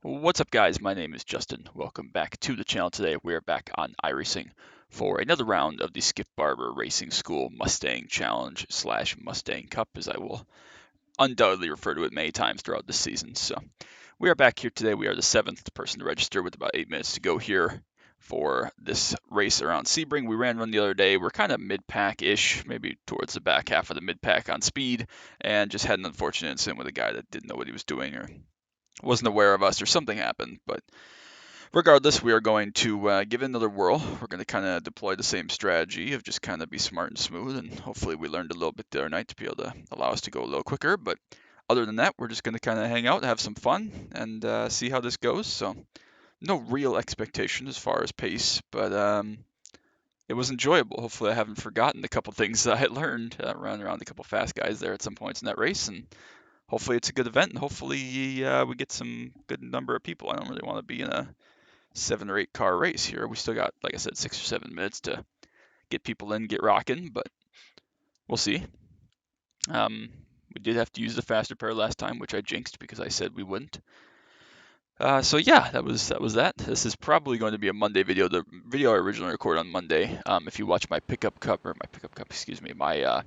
What's up, guys? My name is Justin. Welcome back to the channel. Today we are back on iRacing for another round of the Skip Barber Racing School Mustang Challenge / Mustang Cup, as I will undoubtedly refer to it many times throughout this season. So we are back here today. We are the 7th person to register with about 8 minutes to go here for this race around Sebring. We ran one the other day. We're kind of mid-pack-ish, maybe towards the back half of the mid-pack on speed, and just had an unfortunate incident with a guy that didn't know what he was doing or wasn't aware of us or something happened. But regardless, we are going to give it another whirl. We're going to kind of deploy the same strategy of just kind of be smart and smooth, and hopefully we learned a little bit the other night to be able to allow us to go a little quicker. But other than that, we're just going to kind of hang out, have some fun, and see how this goes. So no real expectation as far as pace, but it was enjoyable. Hopefully I haven't forgotten a couple things that I learned running around a couple fast guys there at some points in that race, and hopefully it's a good event, and hopefully we get some good number of people. I don't really want to be in a 7 or 8 car race here. We still got, like I said, 6 or 7 minutes to get people in, get rocking, but we'll see. We did have to use the faster pair last time, which I jinxed because I said we wouldn't. So yeah, that was that. This is probably going to be a Monday video. The video I originally recorded on Monday. If you watch my excuse me, my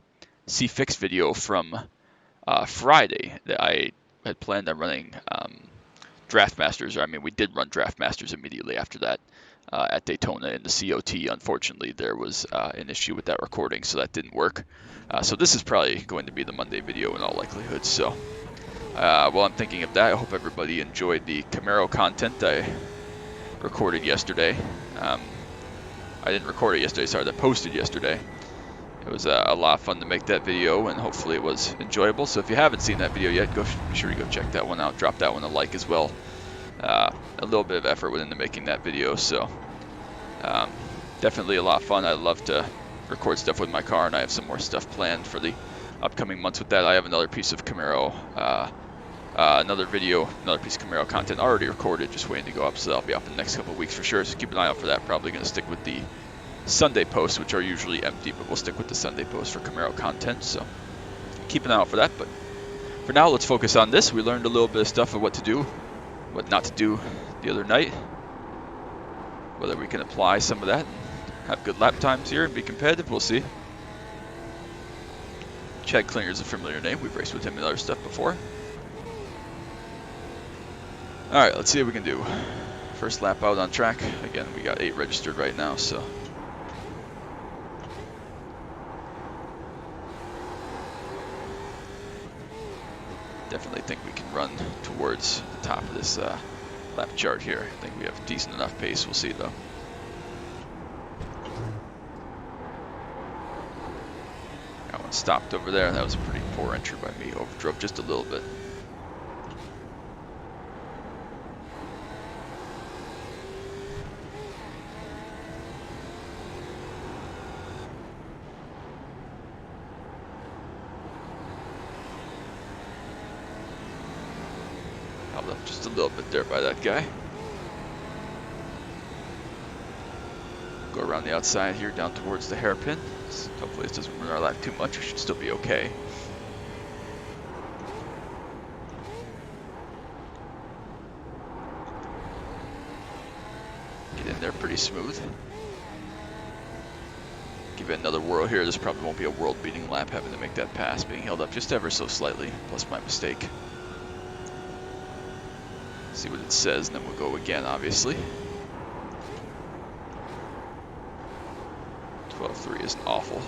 C-Fix video from Friday, that I had planned on running Draft Masters. I mean, we did run Draft Masters immediately after that at Daytona in the COT. Unfortunately, there was an issue with that recording, so that didn't work. So this is probably going to be the Monday video in all likelihood. So while I'm thinking of that, I hope everybody enjoyed the Camaro content I recorded yesterday. I didn't record it yesterday, sorry, I posted yesterday. It was a lot of fun to make that video, and hopefully it was enjoyable. So if you haven't seen that video yet, be sure to go check that one out. Drop that one a like as well. A little bit of effort went into making that video, so definitely a lot of fun. I love to record stuff with my car, and I have some more stuff planned for the upcoming months with that. I have another piece of Camaro, another piece of Camaro content already recorded, just waiting to go up, so that'll be up in the next couple of weeks for sure. So keep an eye out for that. Probably going to stick with the Sunday posts, which are usually empty, but we'll stick with the Sunday posts for Camaro content, so keep an eye out for that. But for now, let's focus on this. We learned a little bit of stuff of what to do, what not to do the other night, whether we can apply some of that and have good lap times here and be competitive, we'll see. Chad Klinger is a familiar name. We've raced with him in other stuff before. Alright, let's see what we can do. First lap out on track. Again, we got 8 registered right now, so definitely think we can run towards the top of this lap chart here. I think we have decent enough pace. We'll see, though. That one stopped over there. That was a pretty poor entry by me. Overdrove just a little bit. Held up just a little bit there by that guy. Go around the outside here down towards the hairpin. Hopefully this doesn't run our lap too much. We should still be okay. Get in there pretty smooth. Give it another whirl here. This probably won't be a world-beating lap having to make that pass, being held up just ever so slightly, plus my mistake. See what it says, and then we'll go again, obviously. 12.3 isn't awful.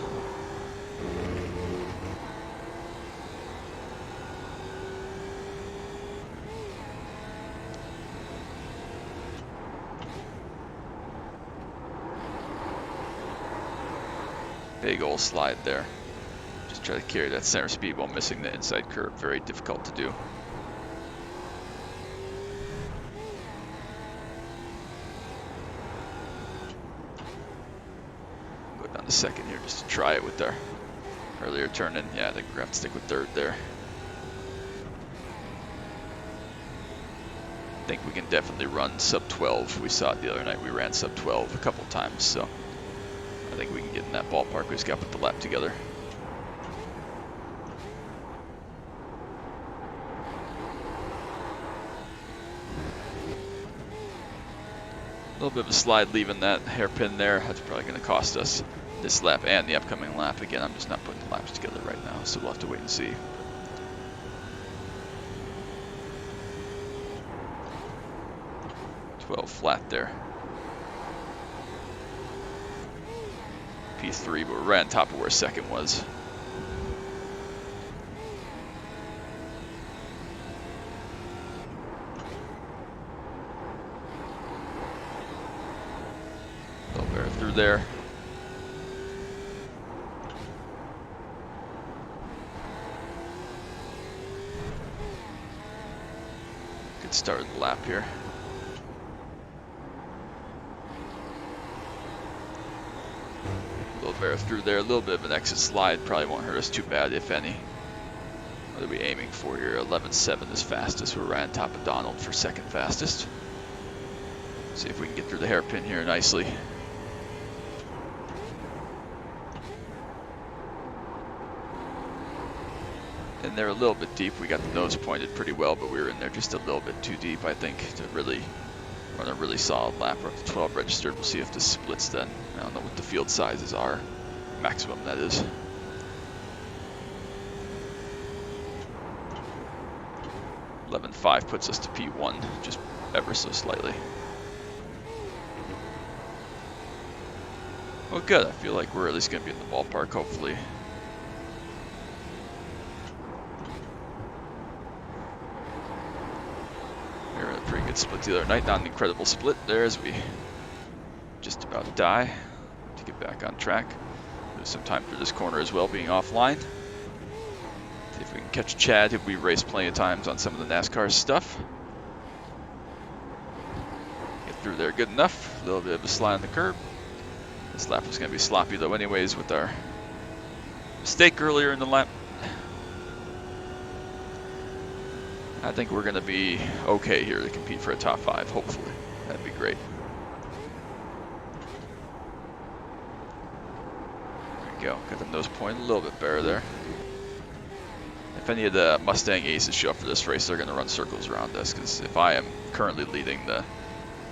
Big old slide there. Just try to carry that center speed while missing the inside curve. Very difficult to do. Second here just to try it with our earlier turn in. Yeah, I think we're gonna have to stick with third there. I think we can definitely run sub 12. We saw it the other night. We ran sub 12 a couple times, so I think we can get in that ballpark. We just got to put the lap together. little bit of a slide leaving that hairpin there. That's probably going to cost us this lap and the upcoming lap. Again, I'm just not putting the laps together right now, so we'll have to wait and see. Flat there. P3, but we're right on top of where second was. Barber through there. Good start of the lap here. Barber through there, a little bit of an exit slide, probably won't hurt us too bad, if any. What are we aiming for here? 11.7 is fastest. We're right on top of Donald for second fastest. See if we can get through the hairpin here nicely. And they're a little bit deep. We got the nose pointed pretty well, but we were in there just a little bit too deep, I think, to really run a really solid lap. We're up to 12 registered. We'll see if this splits then. I don't know what the field sizes are. Maximum, that is. .11.5 puts us to P1, just ever so slightly. Well, good. I feel like we're at least going to be in the ballpark, hopefully. We were in a pretty good split the other night. Not an incredible split there as we just about die to get back on track. There's some time through this corner as well, being offline. See if we can catch Chad, who we raced plenty of times on some of the NASCAR stuff. Get through there good enough. A little bit of a slide on the curb. This lap was going to be sloppy though anyways with our mistake earlier in the lap. I think we're going to be okay here to compete for a top 5, hopefully. That'd be great. There we go. Got the nose point a little bit better there. If any of the Mustang aces show up for this race, they're going to run circles around us, because if I am currently leading the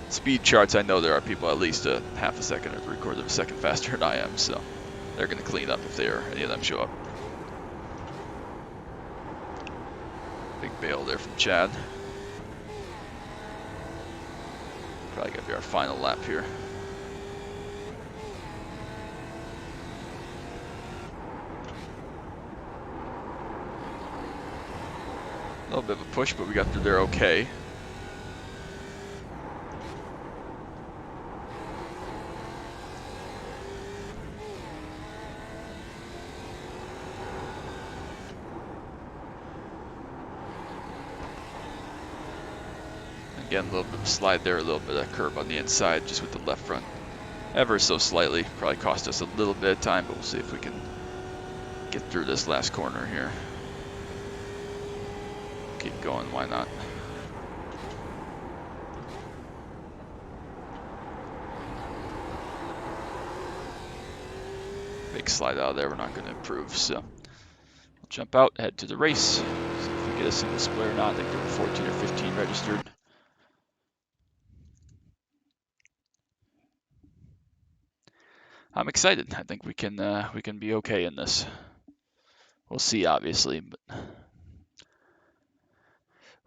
speed charts, I know there are people at least a half a second or 3/4 of a second faster than I am, so they're going to clean up if any of them show up. Big bail there from Chad. Probably going to be our final lap here. A little bit of a push, but we got through there okay. Again, a little bit of a slide there, a little bit of curb on the inside, just with the left front ever so slightly. Probably cost us a little bit of time, but we'll see if we can get through this last corner here. Keep going, why not? Big slide out of there, we're not going to improve, so we'll jump out, head to the race. See if we get a single split or not. I think there were 14 or 15 registered. I'm excited. I think we can be okay in this. We'll see, obviously, but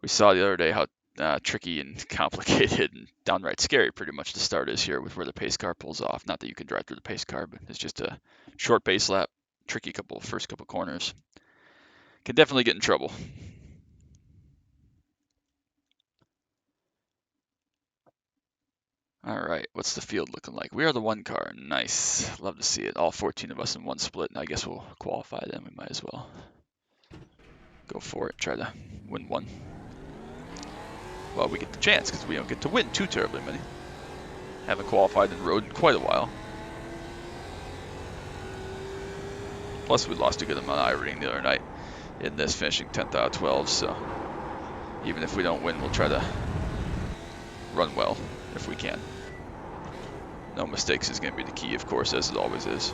we saw the other day how tricky and complicated and downright scary pretty much the start is here with where the pace car pulls off. Not that you can drive through the pace car, but it's just a short base lap, tricky first couple corners. Can definitely get in trouble. All right, what's the field looking like? We are the one car. Nice. Love to see it. All 14 of us in one split, and I guess we'll qualify then. We might as well go for it, try to win one. Well, we get the chance, because we don't get to win too terribly many. Haven't qualified in road in quite a while. Plus, we lost a good amount of iRacing the other night in this, finishing 10th out of 12, so even if we don't win, we'll try to run well if we can. No mistakes is going to be the key, of course, as it always is.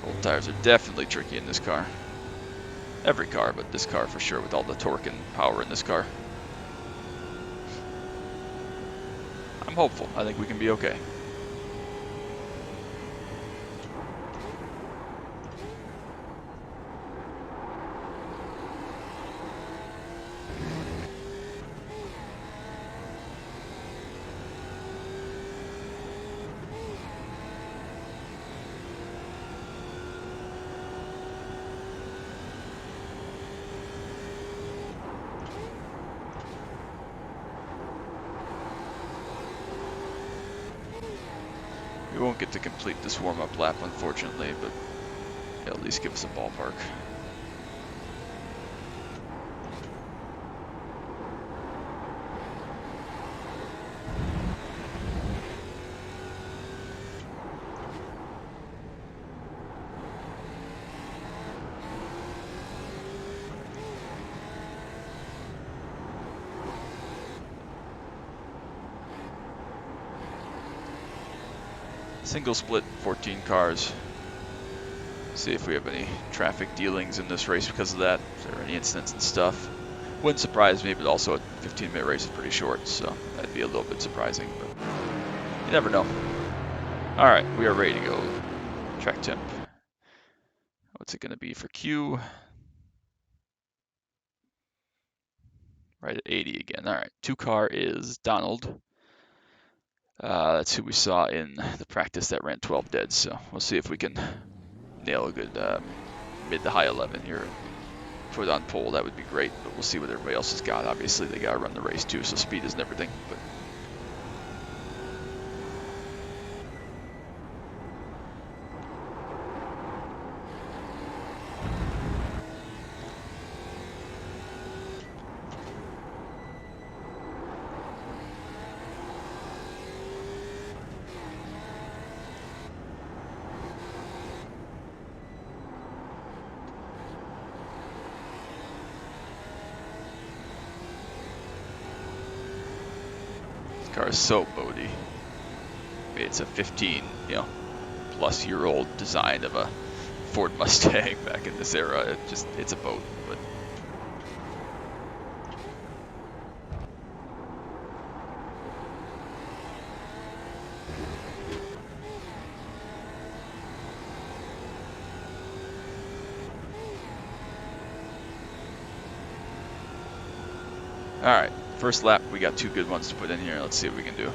Cold tires are definitely tricky in this car. Every car, but this car for sure with all the torque and power in this car. I'm hopeful. I think we can be okay. We won't get to complete this warm-up lap, unfortunately, but it'll at least give us a ballpark. Single split, 14 cars. See if we have any traffic dealings in this race because of that. If there are any incidents and stuff. Wouldn't surprise me, but also a 15-minute race is pretty short, so that'd be a little bit surprising, but you never know. Alright, we are ready to go. Track temp. What's it going to be for Q? Right at 80 again. Alright, 2-car is Donald. That's who we saw in the practice that ran 12 dead, so we'll see if we can nail a good mid to high 11 here and put it on pole. That would be great, but we'll see what everybody else has got. Obviously, they got to run the race too, so speed isn't everything. But car is so boaty. It's a 15, plus year old design of a Ford Mustang back in this era. It's a boat, but all right. First lap, we got 2 good ones to put in here. Let's see what we can do.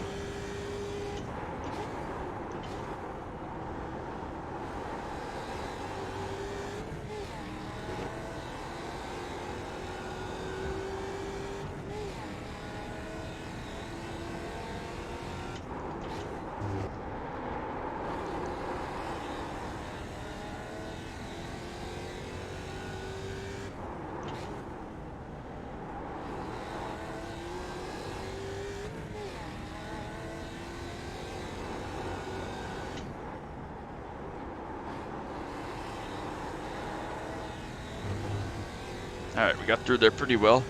Alright, we got through there pretty well.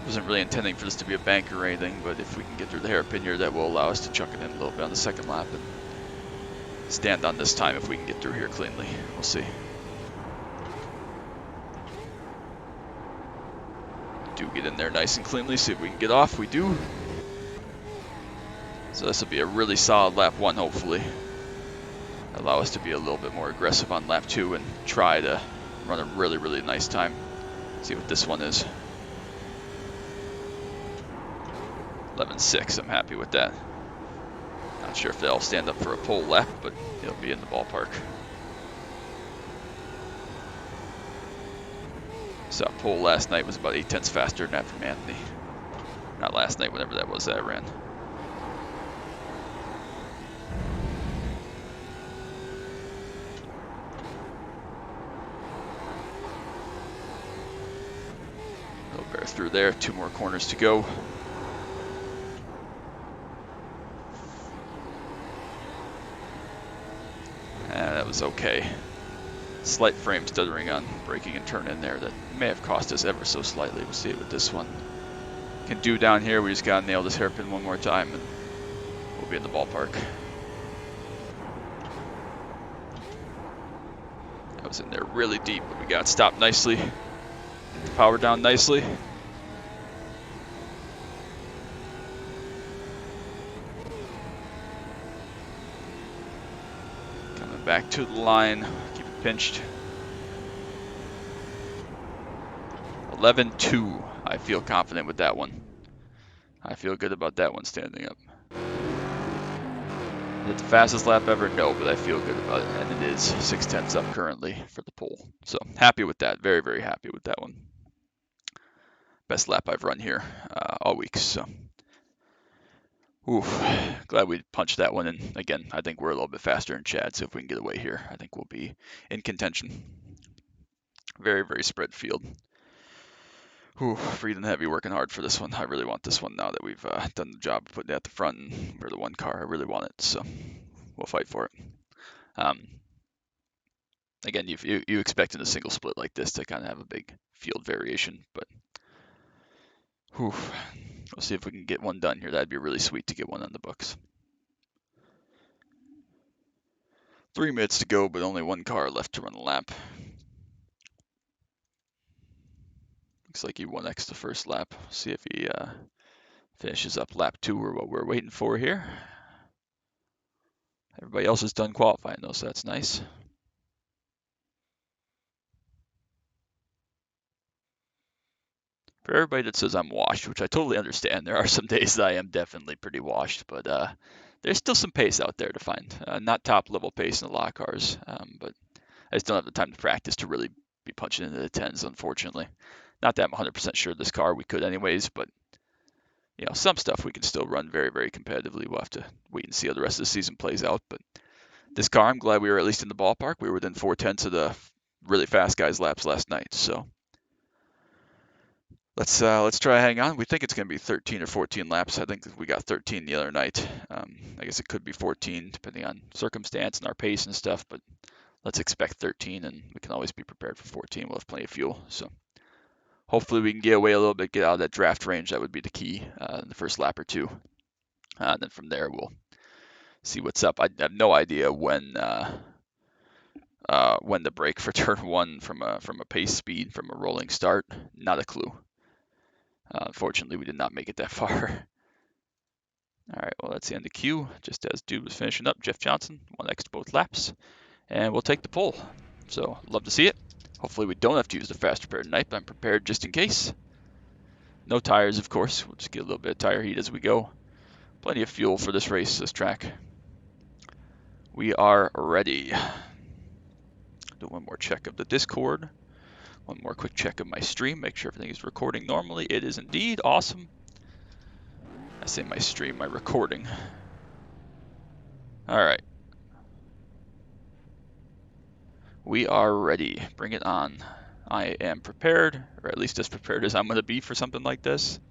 Wasn't really intending for this to be a bank or anything, but if we can get through the hairpin here, that will allow us to chuck it in a little bit on the second lap and stand on this time if we can get through here cleanly. We'll see. Do get in there nice and cleanly, see if we can get off. We do. So this will be a really solid lap 1, hopefully. Allow us to be a little bit more aggressive on lap 2 and try to run a really, really nice time. See what this one is. 11.6, I'm happy with that. Not sure if they'll stand up for a pole lap, but it'll be in the ballpark. Saw pole last night was about 8/10 faster than that from Anthony. Not last night, whenever that was that I ran. Bear through there, 2 more corners to go. That was okay. Slight frame stuttering on braking and turn in there that may have cost us ever so slightly. We'll see what this one can do down here. We just gotta nail this hairpin one more time and we'll be in the ballpark. I was in there really deep, but we got stopped nicely. Get the power down nicely. Coming back to the line. Keep it pinched. 11-2. I feel confident with that one. I feel good about that one standing up. Is it the fastest lap ever? No, but I feel good about it, and it is 6/10 up currently for the pole. So happy with that. Very, very happy with that one. Best lap I've run here all week. So, oof, glad we punched that one. And again, I think we're a little bit faster than Chad. So if we can get away here, I think we'll be in contention. Very, very spread field. Breathing heavy, working hard for this one. I really want this one now that we've done the job of putting it at the front and we're the one car. I really want it, so we'll fight for it. Again, you expect in a single split like this to kind of have a big field variation, but we'll see if we can get one done here. That'd be really sweet to get one on the books. 3 minutes to go, but only one car left to run the lap. Looks like he 1X the first lap. See if he finishes up lap 2 or what we're waiting for here. Everybody else is done qualifying though, so that's nice. For everybody that says I'm washed, which I totally understand, there are some days that I am definitely pretty washed, but there's still some pace out there to find. Not top level pace in a lot of cars, but I just don't have the time to practice to really be punching into the 10s, unfortunately. Not that I'm 100% sure this car we could anyways, but you know, some stuff we can still run very, very competitively. We'll have to wait and see how the rest of the season plays out, but this car, I'm glad we were at least in the ballpark. We were within 4/10 of the really fast guys' laps last night, so let's try hang on. We think it's going to be 13 or 14 laps. I think we got 13 the other night. I guess it could be 14 depending on circumstance and our pace and stuff, but let's expect 13 and we can always be prepared for 14. We'll have plenty of fuel. So hopefully we can get away a little bit, get out of that draft range. That would be the key in the first lap or two. And then from there we'll see what's up. I have no idea when the break for turn 1 from a pace speed from a rolling start. Not a clue. Unfortunately, we did not make it that far. All right, well, that's the end of Q. Just as dude was finishing up, Jeff Johnson, 1X to both laps, and we'll take the pole. So, love to see it. Hopefully we don't have to use the fast repair tonight, but I'm prepared just in case. No tires, of course. We'll just get a little bit of tire heat as we go. Plenty of fuel for this race, this track. We are ready. Do one more check of the Discord. One more quick check of my stream, make sure everything is recording normally. It is indeed awesome. I say my stream, my recording. All right. We are ready. Bring it on. I am prepared, or at least as prepared as I'm going to be for something like this.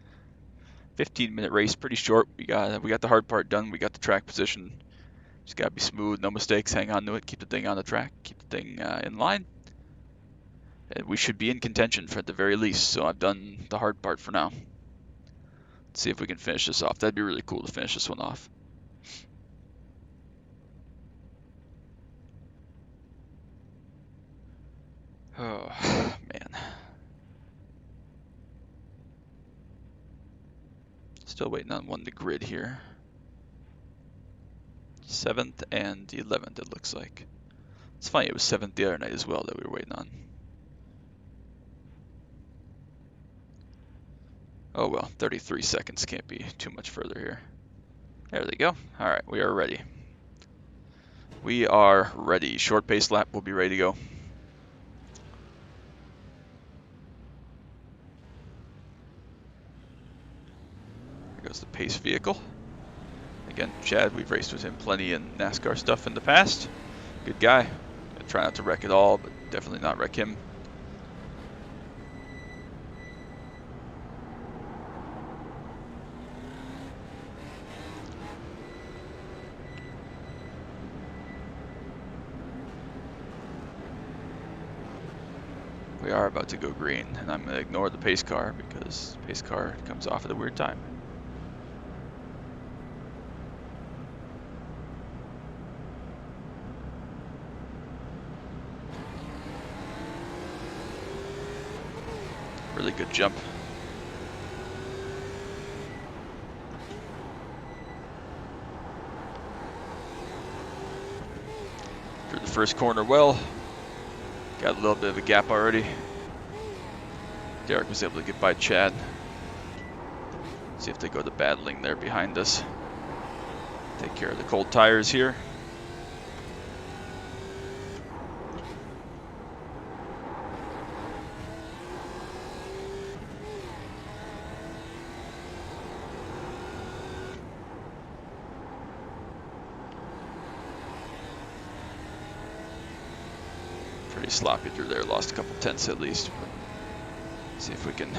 15-minute race, pretty short. We got the hard part done. We got the track position. Just got to be smooth, no mistakes, hang on to it, keep the thing on the track, keep the thing in line. And we should be in contention for at the very least, so I've done the hard part for now. Let's see if we can finish this off. That'd be really cool to finish this one off. Oh, man. Still waiting on one to grid here. 7th and 11th, it looks like. It's funny, it was 7th the other night as well that we were waiting on. Oh well, 33 seconds can't be too much further here. There they go. All right, we are ready. We are ready. Short pace lap, we'll be ready to go. Here goes the pace vehicle. Again, Chad, we've raced with him plenty in NASCAR stuff in the past. Good guy. Gonna try not to wreck it all, but definitely not wreck him. We are about to go green, and I'm going to ignore the pace car because the pace car comes off at a weird time. good jump. Through the first corner well. Got a little bit of a gap already. Derek was able to get by Chad. See if they go to battling there behind us. Take care of the cold tires here. Pretty sloppy through there, lost a couple tenths at least. But see if we can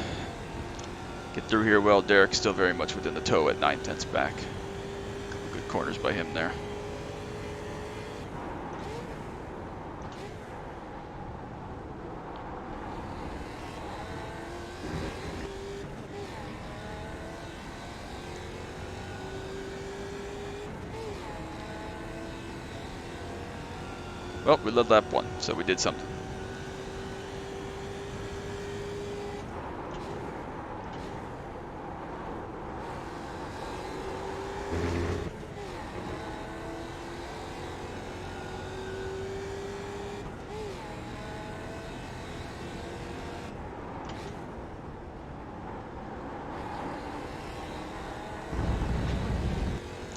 get through here well. Derek's still very much within the tow at 9 tenths back. A couple good corners by him there. Well, we led lap 1, so we did something.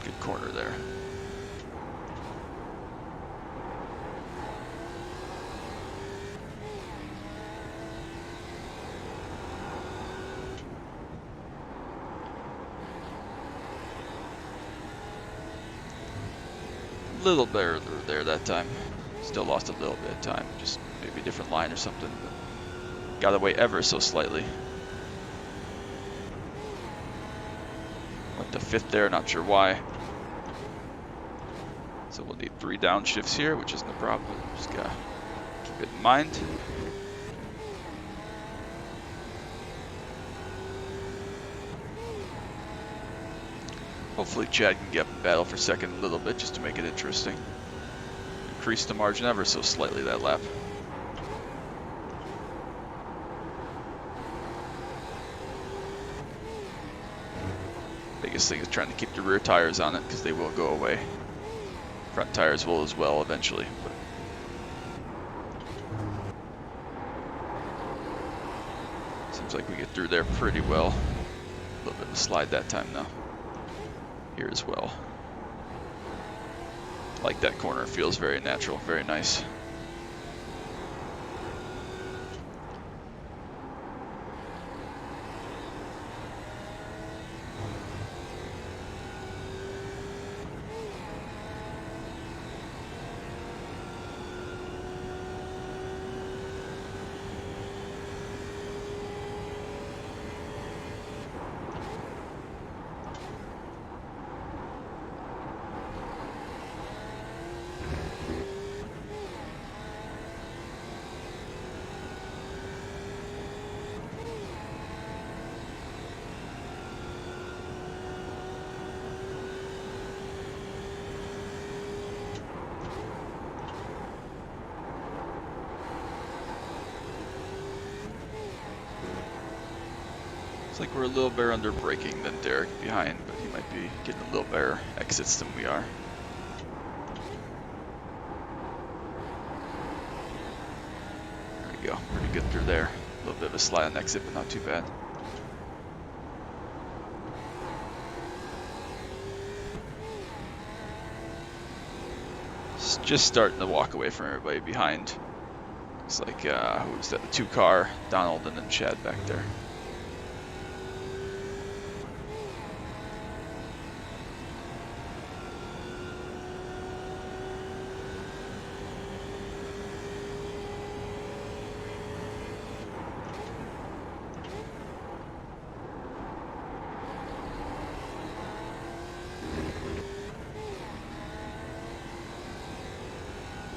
Good corner there. Little better through there that time. Still lost a little bit of time, just maybe a different line or something, but got away ever so slightly. Went to 5th there, not sure why. So we'll need 3 downshifts here, which isn't a problem. Just gotta keep it in mind. Hopefully Chad can get up in battle for second a little bit just to make it interesting. Increase the margin ever so slightly that lap. Biggest thing is trying to keep the rear tires on it because they will go away. Front tires will as well eventually. But seems like we get through there pretty well. A little bit of a slide that time though. Here as well. Like that corner, feels very natural, very nice. Like we're a little better under braking than Derek behind, but he might be getting a little better exits than we are. There we go, pretty good through there. A little bit of a slide on exit, but not too bad. Just starting to walk away from everybody behind. It's like, who was that? The 2 car, Donald, and then Chad back there.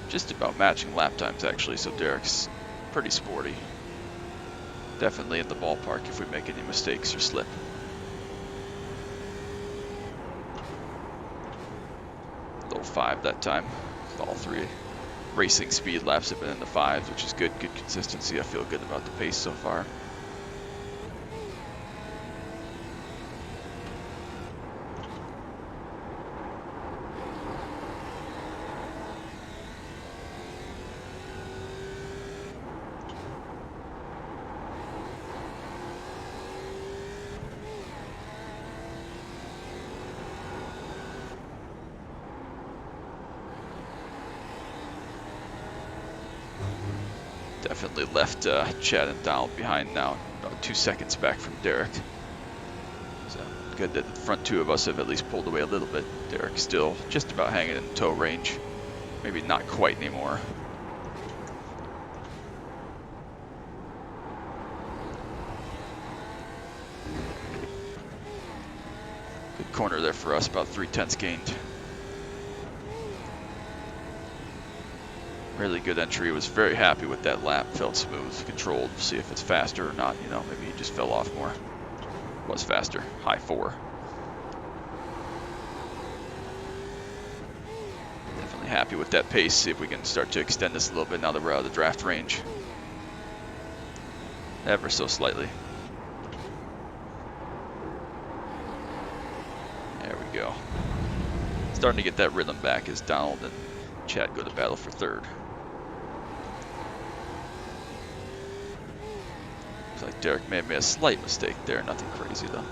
Just about matching lap times actually, so Derek's pretty sporty. Definitely in the ballpark if we make any mistakes or slip. Low 5 that time. All 3 racing speed laps have been in the 5s, which is good. Good consistency. I feel good about the pace so far. Definitely left Chad and Donald behind now, about 2 seconds back from Derek. So good that the front two of us have at least pulled away a little bit. Derek's still just about hanging in tow range. Maybe not quite anymore. Good corner there for us, about 3/10 gained. Really good entry. Was very happy with that lap. Felt smooth, controlled. See if it's faster or not. You know, maybe he just fell off more. Was faster. High 4. Definitely happy with that pace. See if we can start to extend this a little bit now that we're out of the draft range. Ever so slightly. There we go. Starting to get that rhythm back as Donald and Chad go to battle for third. Looks like Derek may have made a slight mistake there. Nothing crazy though.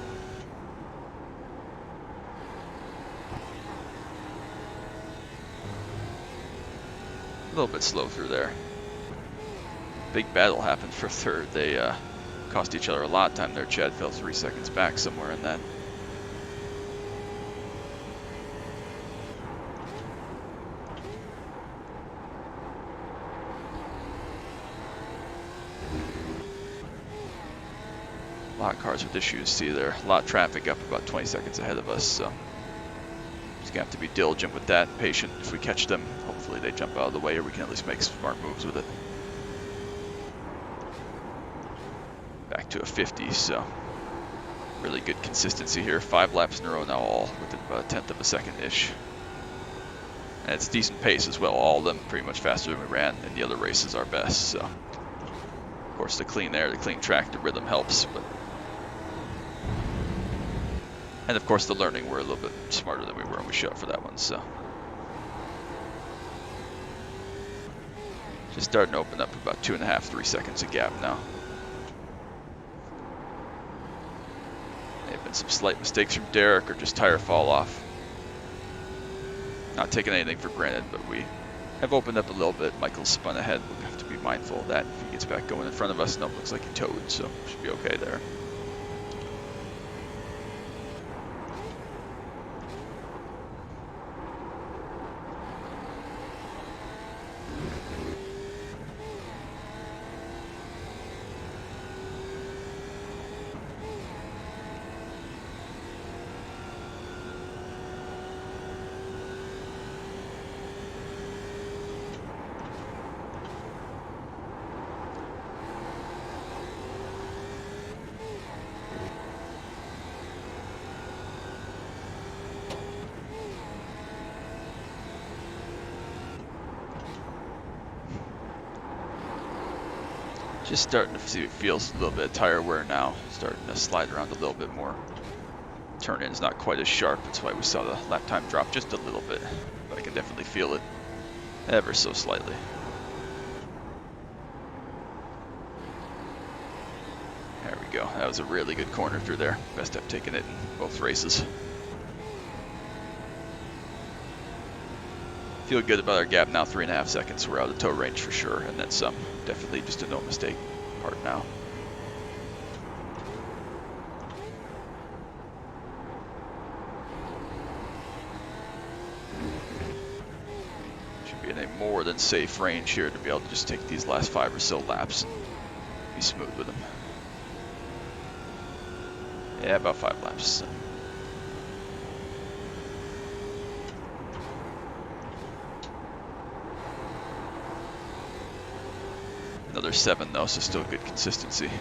A little bit slow through there. Big battle happened for third. They cost each other a lot of time there. Chad fell 3 seconds back somewhere in that. A lot of cars with issues. See there, a lot of traffic up about 20 seconds ahead of us. So just gonna have to be diligent with that, patient. If we catch them, hopefully they jump out of the way, or we can at least make smart moves with it. Back to a 50, so really good consistency here. 5 laps in a row now, all within about 1/10 of a second-ish. And it's decent pace as well. All of them pretty much faster than we ran in the other races our best. So of course the clean air, the clean track, the rhythm helps, but and of course the learning, we're a little bit smarter than we were when we showed up for that one. So just starting to open up about 2.5, 3 seconds of gap now. Some slight mistakes from Derek or just tire fall off. Not taking anything for granted, but we have opened up a little bit. Michael's spun ahead. We'll have to be mindful of that if he gets back going in front of us. No, looks like he towed, so should be okay there. Just starting to see, it feels a little bit of tire wear now. Starting to slide around a little bit more. Turn in's not quite as sharp. That's why we saw the lap time drop just a little bit. But I can definitely feel it ever so slightly. There we go. That was a really good corner through there. Best I've taken it in both races. Feel good about our gap now, 3.5 seconds. We're out of tow range for sure, and then some. Definitely just a no mistake part now. Should be in a more than safe range here to be able to just take these last 5 or so laps and be smooth with them. Yeah, about 5 laps. So. Another 7 though, so still good consistency.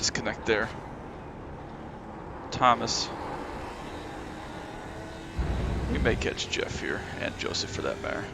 disconnect there. Thomas. We may catch Jeff here, and Joseph for that matter.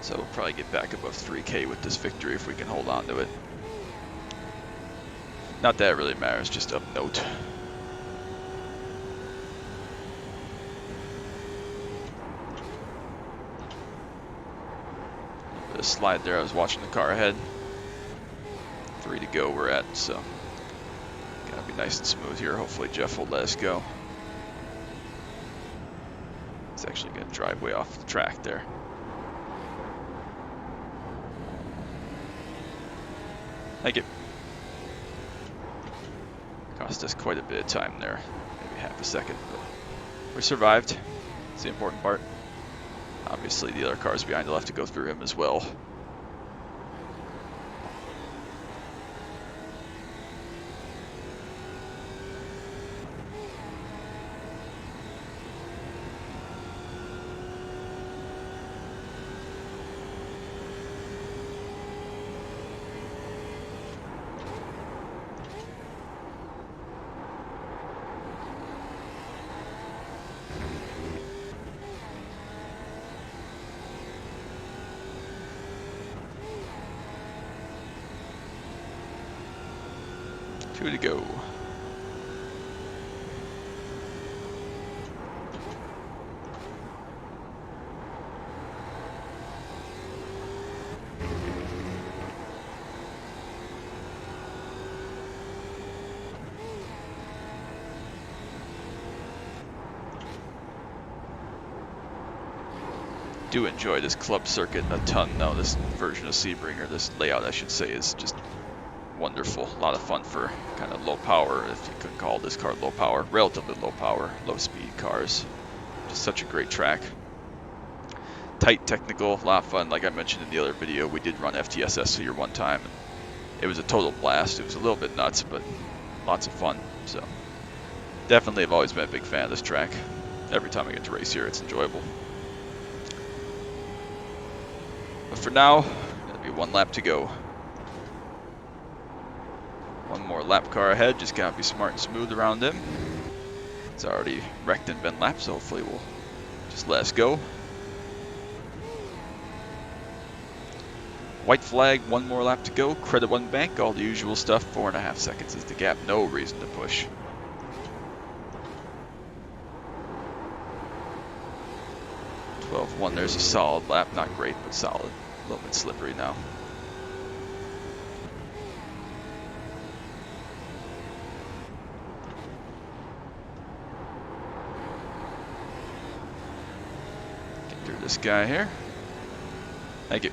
So we'll probably get back above 3K with this victory if we can hold on to it. Not that it really matters, just of note. The slide there, I was watching the car ahead. 3 to go we're at, so gotta be nice and smooth here. Hopefully Jeff will let us go. He's actually gonna drive way off the track there. Thank you. Cost us quite a bit of time there, maybe half a second, but we survived. It's the important part. Obviously the other cars behind will have to go through him as well. Two to go. Do enjoy this club circuit a ton though. This version of Sebring, or this layout I should say, is just wonderful. A lot of fun for kind of low power, if you could call this car low power, relatively low power, low speed cars. Just such a great track. Tight, technical, a lot of fun. Like I mentioned in the other video, we did run FTSS here one time. And it was a total blast. It was a little bit nuts, but lots of fun. So definitely have always been a big fan of this track. Every time I get to race here, it's enjoyable. But for now, there'll be one lap to go. One more lap car ahead, just gotta be smart and smooth around him. It's already wrecked and been lapped, so hopefully we'll just let us go. White flag, one more lap to go. Credit one bank, all the usual stuff. 4.5 seconds is the gap, no reason to push. .12.1, there's a solid lap, not great, but solid. A little bit slippery now. This guy here. Thank you.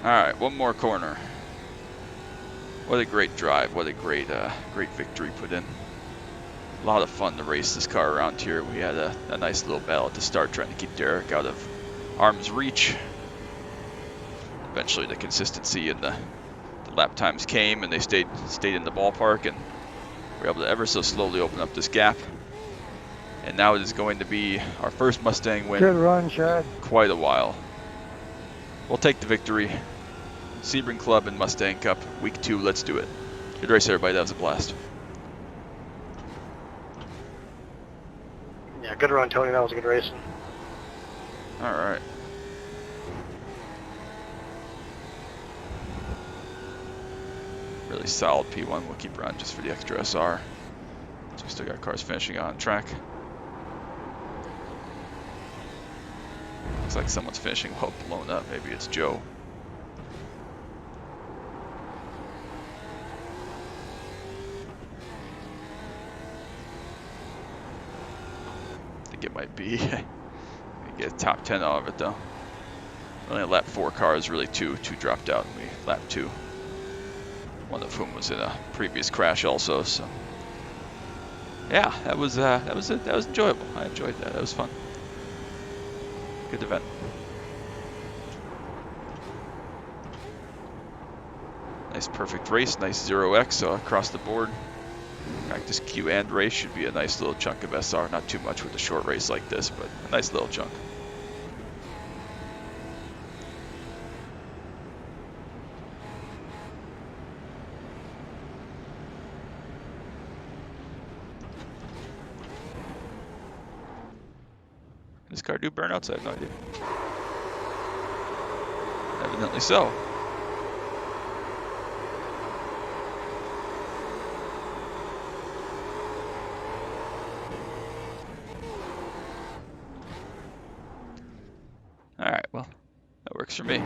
All right, one more corner. What a great drive! What a great, great victory put in. A lot of fun to race this car around here. We had a nice little battle at the start, trying to keep Derek out of arm's reach. Eventually the consistency and the lap times came, and they stayed in the ballpark, and we were able to ever so slowly open up this gap. And now it is going to be our first Mustang win. Good run, Chad. Quite a while. We'll take the victory. Sebring Club and Mustang Cup, week 2. Let's do it. Good race, everybody. That was a blast. Yeah, good run, Tony. That was a good racing. All right. Really solid P1. We'll keep running just for the extra SR. So we still got cars finishing on track. Looks like someone's finishing well blown up. Maybe it's Joe. might be. We get top 10 out of it though. Only lap 4 cars, really two dropped out, and we lap 2. One of whom was in a previous crash also. So yeah, that was enjoyable. I enjoyed that. That was fun. Good event. Nice perfect race, nice 0x across the board. Practice Q and race should be a nice little chunk of SR. Not too much with a short race like this, but a nice little chunk. Does this car do burnouts? I have no idea. Evidently so. Alright, well, that works for me.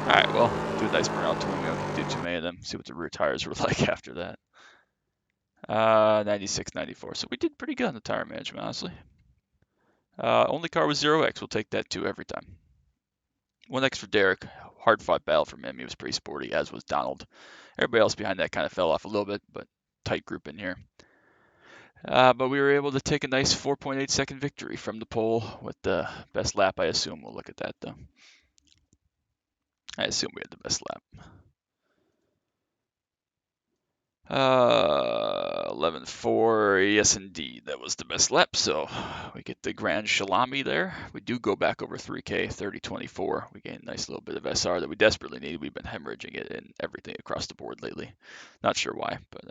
Alright, well, do a nice burnout to him. We don't do too many of them. See what the rear tires were like after that. 96, 94. So we did pretty good on the tire management, honestly. Only car was 0x. We'll take that too every time. 1x for Derek. Hard fought battle from him. He was pretty sporty, as was Donald. Everybody else behind that kind of fell off a little bit, but tight group in here. But we were able to take a nice 4.8 second victory from the pole with the best lap, I assume. We'll look at that though. I assume we had the best lap. 11.4, yes indeed, that was the best lap, so we get the grand shalami there. We do go back over 3K, 30.24. We gain a nice little bit of SR that we desperately need. We've been hemorrhaging it in everything across the board lately. Not sure why, but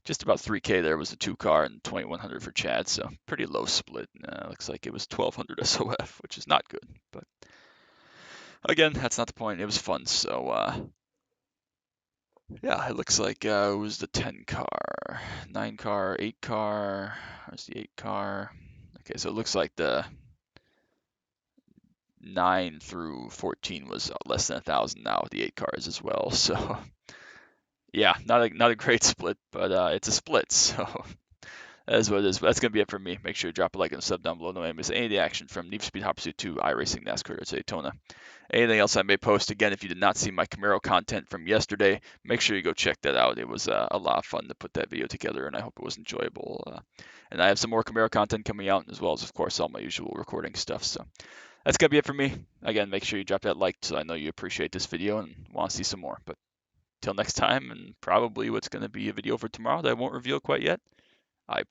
just about 3K there was the 2 car and 2100 for Chad, so pretty low split. Looks like it was 1200 SOF, which is not good, but again, that's not the point. It was fun, so yeah, it looks like it was the 10 car, 9 car, 8 car. Where's the 8 car? Okay, so it looks like the 9 through 14 was less than 1,000 now with the 8 cars as well. So yeah, not a great split, but it's a split. So that is what it is. But that's gonna be it for me. Make sure you drop a like and a sub down below. No miss any of the action from Need for Speed Hot Pursuit 2, iRacing, NASCAR to Daytona. Anything else I may post. Again, if you did not see my Camaro content from yesterday, make sure you go check that out. It was a lot of fun to put that video together, and I hope it was enjoyable. And I have some more Camaro content coming out, as well as, of course, all my usual recording stuff. So that's going to be it for me. Again, make sure you drop that like so I know you appreciate this video and want to see some more. But till next time, and probably what's going to be a video for tomorrow that I won't reveal quite yet, bye.